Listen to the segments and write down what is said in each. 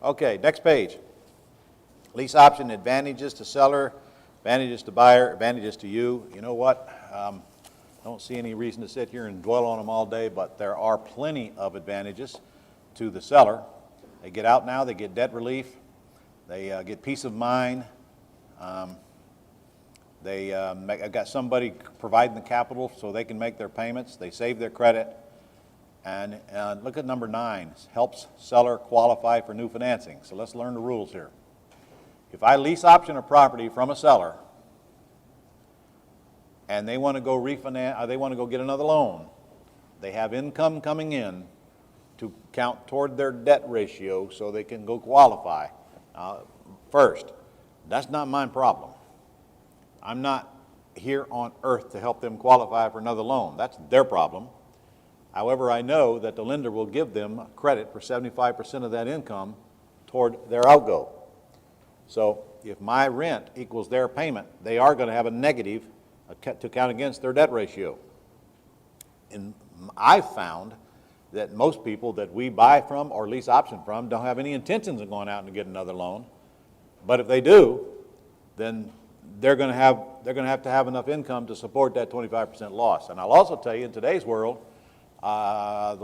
Okay, next page. Lease option advantages to seller, advantages to buyer, advantages to you. You know what? I don't see any reason to sit here and dwell on them all day, but there are plenty of advantages to the seller. They get out now, they get debt relief, they get peace of mind. I've got somebody providing the capital so they can make their payments. They save their credit. And look at number 9, helps seller qualify for new financing. So let's learn the rules here. If I lease option a property from a seller and they want to go refinance, or they want to go get another loan, they have income coming in to count toward their debt ratio so they can go qualify. First, that's not my problem. I'm not here on earth to help them qualify for another loan. That's their problem. However, I know that the lender will give them credit for 75% of that income toward their outgo. So if my rent equals their payment, they are going to have a negative to count against their debt ratio. And I've found that most people that we buy from or lease option from don't have any intentions of going out and get another loan. But if they do, then they're going to have enough income to support that 25% loss. And I'll also tell you, in today's world, some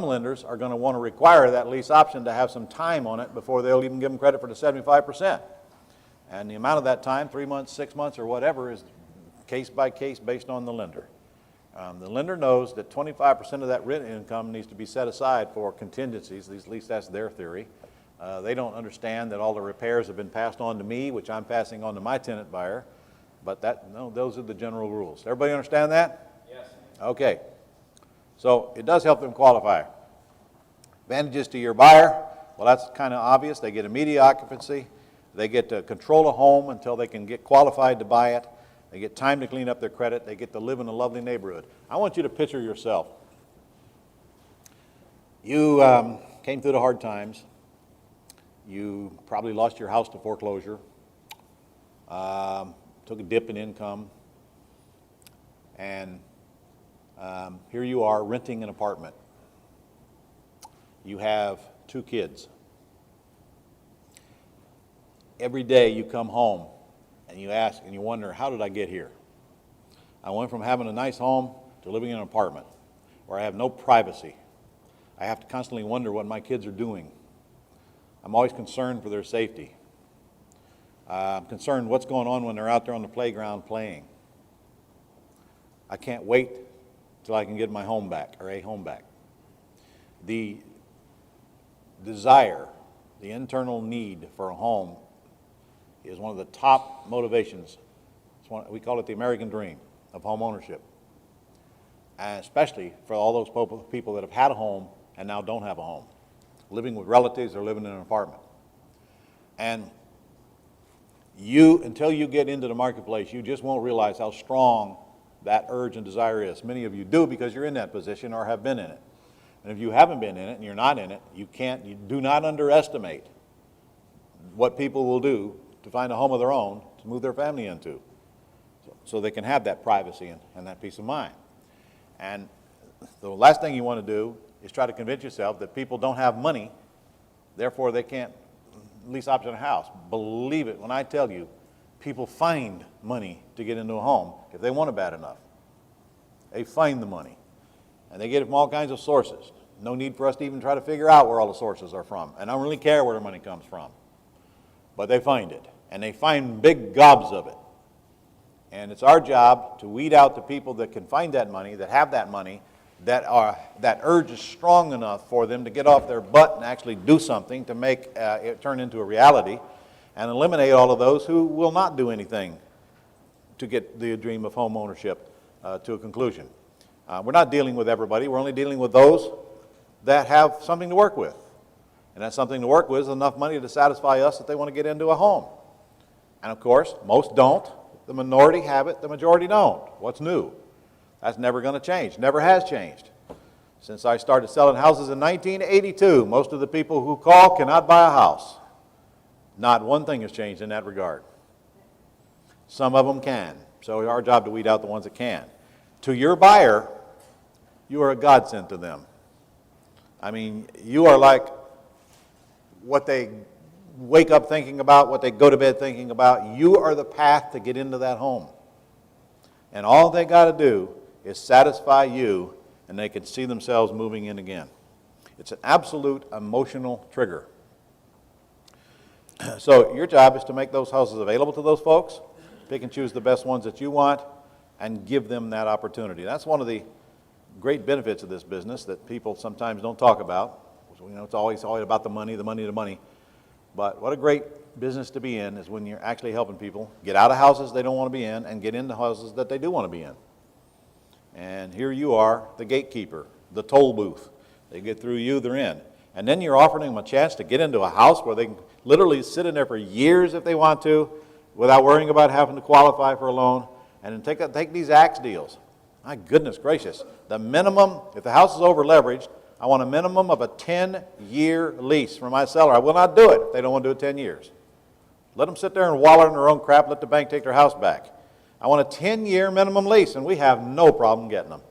lenders are going to want to require that lease option to have some time on it before they'll even give them credit for the 75%. And the amount of that time, 3 months, 6 months, or whatever, is case by case based on the lender. The lender knows that 25% of that rent income needs to be set aside for contingencies. At least that's their theory. They don't understand that all the repairs have been passed on to me, which I'm passing on to my tenant buyer. But those are the general rules. Everybody understand that? Yes. Okay. So it does help them qualify. Advantages to your buyer, well, that's kind of obvious. They get immediate occupancy. They get to control a home until they can get qualified to buy it. They get time to clean up their credit. They get to live in a lovely neighborhood. I want you to picture yourself. You came through the hard times. You probably lost your house to foreclosure, took a dip in income, and here you are renting an apartment. You have 2 kids. Every day you come home and you ask and you wonder, how did I get here? I went from having a nice home to living in an apartment where I have no privacy. I have to constantly wonder what my kids are doing. I'm always concerned for their safety. I'm concerned what's going on when they're out there on the playground playing. I can't wait till I can get my home back, or a home back. The desire, the internal need for a home is one of the top motivations. We call it the American dream of home ownership. And especially for all those people that have had a home and now don't have a home, living with relatives or living in an apartment. And until you get into the marketplace, you just won't realize how strong that urge and desire is. Many of you do because you're in that position or have been in it. And if you haven't been in it and you're not in it, you do not underestimate what people will do to find a home of their own to move their family into, so they can have that privacy and that peace of mind. And the last thing you want to do is try to convince yourself that people don't have money, therefore they can't lease option a house. Believe it when I tell you, people find money to get into a home if they want it bad enough. They find the money, and they get it from all kinds of sources. No need for us to even try to figure out where all the sources are from, and I don't really care where the money comes from. But they find it, and they find big gobs of it. And it's our job to weed out the people that can find that money, that have that money, that urge is strong enough for them to get off their butt and actually do something to make it turn into a reality, and eliminate all of those who will not do anything to get the dream of home ownership to a conclusion. We're not dealing with everybody. We're only dealing with those that have something to work with. And that something to work with is enough money to satisfy us that they want to get into a home. And of course, most don't. The minority have it. The majority don't. What's new? That's never going to change. Never has changed. Since I started selling houses in 1982, most of the people who call cannot buy a house. Not one thing has changed in that regard. Some of them can. So it's our job to weed out the ones that can. To your buyer, you are a godsend to them. I mean, you are like what they wake up thinking about, what they go to bed thinking about. You are the path to get into that home. And all they got to do is satisfy you, and they can see themselves moving in again. It's an absolute emotional trigger. So your job is to make those houses available to those folks, pick and choose the best ones that you want, and give them that opportunity. That's one of the great benefits of this business that people sometimes don't talk about. You know, it's always about the money, the money, the money. But what a great business to be in is when you're actually helping people get out of houses they don't want to be in and get into houses that they do want to be in. And here you are, the gatekeeper, the toll booth. They get through you, they're in. And then you're offering them a chance to get into a house where they can literally sit in there for years if they want to, without worrying about having to qualify for a loan, and then take these ACE deals. My goodness gracious. The minimum, if the house is over leveraged, I want a minimum of a 10-year lease for my seller. I will not do it if they don't want to do it 10 years. Let them sit there and wallow in their own crap, let the bank take their house back. I want a 10-year minimum lease, and we have no problem getting them.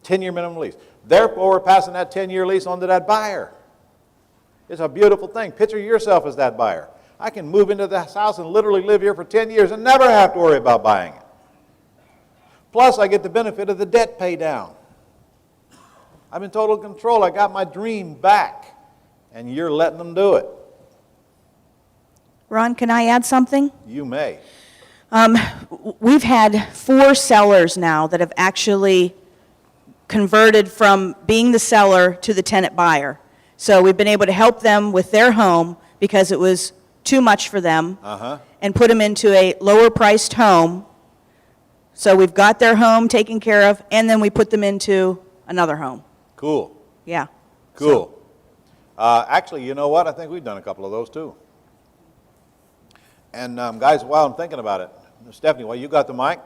10-year minimum lease. Therefore, we're passing that 10-year lease on to that buyer. It's a beautiful thing. Picture yourself as that buyer. I can move into this house and literally live here for 10 years and never have to worry about buying it. Plus, I get the benefit of the debt pay down. I'm in total control. I got my dream back, and you're letting them do it. Ron, can I add something? You may. We've had 4 sellers now that have actually converted from being the seller to the tenant buyer. So we've been able to help them with their home because it was too much for them, and put them into a lower priced home. So we've got their home taken care of, and then we put them into another home. Cool. Yeah. Cool. Actually, you know what? I think we've done a couple of those too. And guys, while I'm thinking about it, Stephanie, while you got the mic,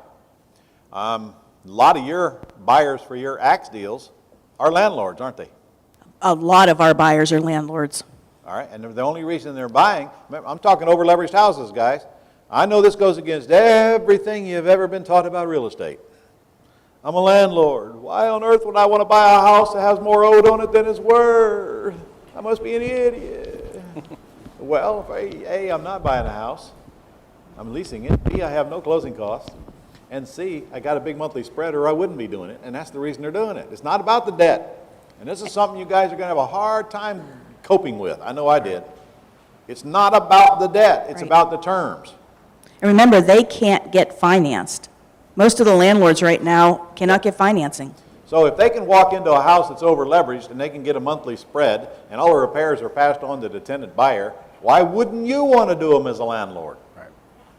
a lot of your buyers for your ACE deals are landlords, aren't they? A lot of our buyers are landlords. All right, and the only reason they're buying, I'm talking over leveraged houses, guys. I know this goes against everything you've ever been taught about real estate. I'm a landlord. Why on earth would I want to buy a house that has more owed on it than it's worth? I must be an idiot. Well, A, I'm not buying a house. I'm leasing it. B, I have no closing costs. And C, I got a big monthly spread or I wouldn't be doing it. And that's the reason they're doing it. It's not about the debt. And this is something you guys are going to have a hard time coping with. I know I did. It's not about the debt. It's about the terms. And remember, they can't get financed. Most of the landlords right now cannot get financing. So if they can walk into a house that's over leveraged and they can get a monthly spread and all the repairs are passed on to the tenant buyer, why wouldn't you want to do them as a landlord? Right.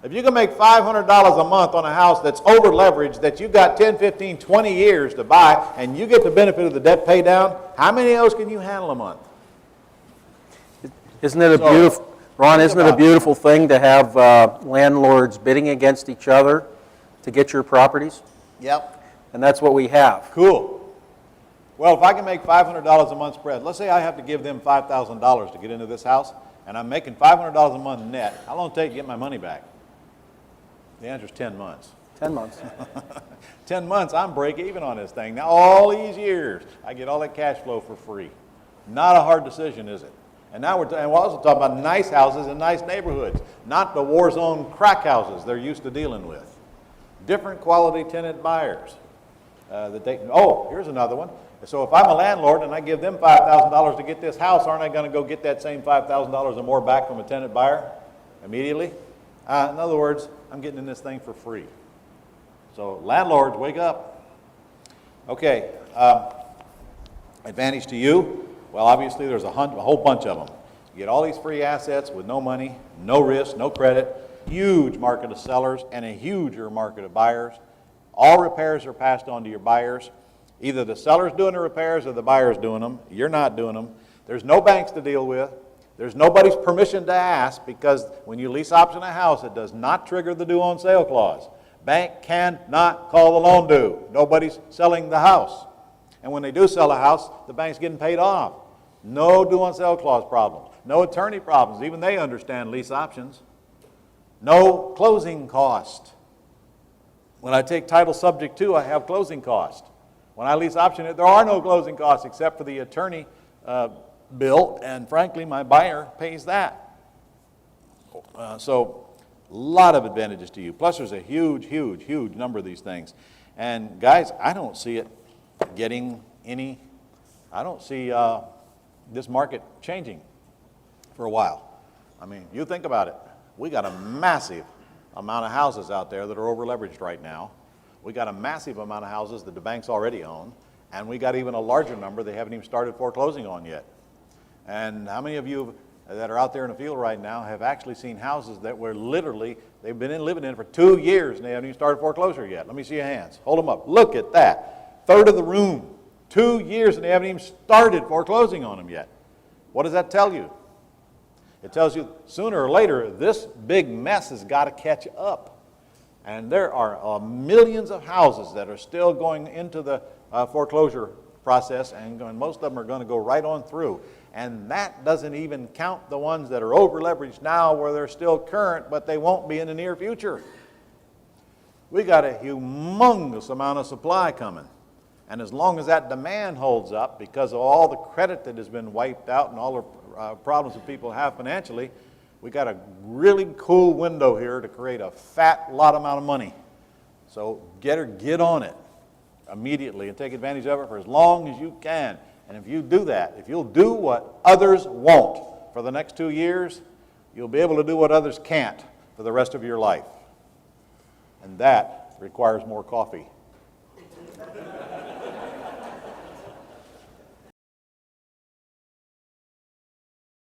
If you can make $500 a month on a house that's over leveraged that you've got 10, 15, 20 years to buy and you get the benefit of the debt pay down, how many of those can you handle a month? Isn't it a beautiful, Ron, isn't it a beautiful thing to have landlords bidding against each other to get your properties? Yep. And that's what we have. Cool. Well, if I can make $500 a month spread, let's say I have to give them $5,000 to get into this house, and I'm making $500 a month net, how long will it take to get my money back? The answer is 10 months. 10 months. 10 months, I'm break even on this thing. Now, all these years, I get all that cash flow for free. Not a hard decision, is it? And now we're also talking about nice houses in nice neighborhoods, not the war zone crack houses they're used to dealing with. Different quality tenant buyers. Here's another one. So if I'm a landlord and I give them $5,000 to get this house, aren't I going to go get that same $5,000 or more back from a tenant buyer immediately? In other words, I'm getting in this thing for free. So landlords, wake up. Okay, advantage to you. Well, obviously there's a whole bunch of them. You get all these free assets with no money, no risk, no credit, huge market of sellers and a huger market of buyers. All repairs are passed on to your buyers. Either the seller's doing the repairs or the buyer's doing them. You're not doing them. There's no banks to deal with. There's nobody's permission to ask because when you lease option a house, it does not trigger the due on sale clause. Bank cannot call the loan due. Nobody's selling the house. And when they do sell a house, the bank's getting paid off. No due on sale clause problems. No attorney problems. Even they understand lease options. No closing cost. When I take title subject to, I have closing cost. When I lease option it, there are no closing costs except for the attorney bill, and frankly, my buyer pays that. So a lot of advantages to you. Plus, there's a huge, huge, huge number of these things. And guys, I don't see it getting any, I don't see this market changing for a while. I mean, you think about it. We got a massive amount of houses out there that are over leveraged right now. We got a massive amount of houses that the banks already own, and we got even a larger number they haven't even started foreclosing on yet. And how many of you that are out there in the field right now have actually seen houses that were literally, they've been living in for 2 years and they haven't even started foreclosure yet? Let me see your hands. Hold them up. Look at that. Third of the room. 2 years and they haven't even started foreclosing on them yet. What does that tell you? It tells you sooner or later this big mess has got to catch up. And there are millions of houses that are still going into the foreclosure process, and most of them are going to go right on through. And that doesn't even count the ones that are over leveraged now where they're still current, but they won't be in the near future. We got a humongous amount of supply coming. And as long as that demand holds up, because of all the credit that has been wiped out and all the problems that people have financially, we got a really cool window here to create a fat lot amount of money. So get on it immediately and take advantage of it for as long as you can. And if you do that, if you'll do what others won't for the next 2 years, you'll be able to do what others can't for the rest of your life. And that requires more coffee.